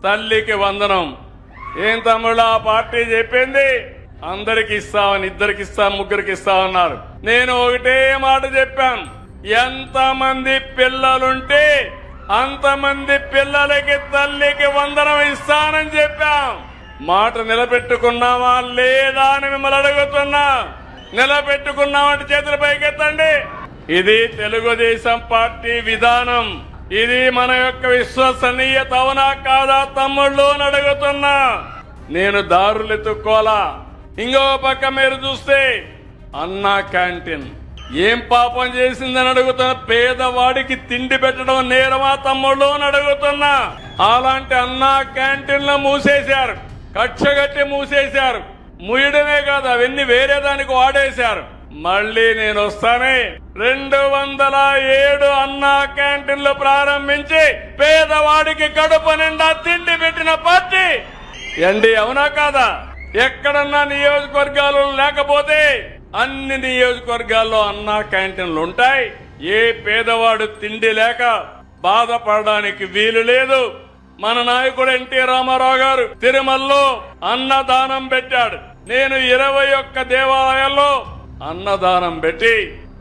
తల్లికి వందనం. ఏం తమ్ముడు ఆ పార్టీ చెప్పింది? అందరికి ఇస్తామని, ఇద్దరికి ఇస్తాం, ముగ్గురికి ఇస్తామన్నారు. నేను ఒకటే మాట చెప్పాను, ఎంతమంది పిల్లలుంటే అంతమంది పిల్లలకి తల్లికి వందనం ఇస్తానని చెప్పాం. మాట నిలబెట్టుకున్నామా లేదా అని మిమ్మల్ని అడుగుతున్నా. నిలబెట్టుకున్నామంటే చేతుల పైకెత్తండి. ఇది తెలుగుదేశం పార్టీ విధానం. ఇది మన యొక్క విశ్వసనీయత అవునా కాదా తమ్ముళ్ళు అని అడుగుతున్నా. నేను దారులు ఎత్తుక్కోలా. ఇంకో పక్క మీరు చూస్తే అన్నా క్యాంటీన్ ఏం పాపం చేసిందని అడుగుతున్నా. పేదవాడికి తిండి పెట్టడం నేరమా తమ్ముళ్ళు అని అడుగుతున్నా. అలాంటి అన్నా క్యాంటీన్లు మూసేశారు, కక్షగట్టి మూసేశారు. ముయ్యడమే కాదు, అవన్నీ వేరే దానికి వాడేశారు. మళ్ళీ నేను వస్తానే 207 అన్నా క్యాంటీన్లు ప్రారంభించి పేదవాడికి కడుపు నిండా తిండి పెట్టిన పార్టీ ఎండి, అవునా కాదా? ఎక్కడన్నా నియోజకవర్గాలు లేకపోతే అన్ని నియోజకవర్గాల్లో అన్నా క్యాంటీన్లు ఉంటాయి. ఏ పేదవాడు తిండి లేక బాధపడడానికి వీలు లేదు. మన నాయకుడు ఎన్టీ రామారావు గారు తిరుమలలో అన్నదానం పెట్టాడు. నేను 21 దేవాలయాల్లో అన్నదానం పెట్టి,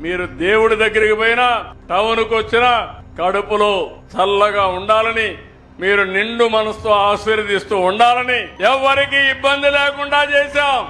మీరు దేవుడి దగ్గరికి పోయినా టౌన్కు వచ్చినా కడుపులో చల్లగా ఉండాలని, మీరు నిండు మనసుతో ఆశీర్వదిస్తూ ఉండాలని, ఎవరికి ఇబ్బంది లేకుండా చేశాం.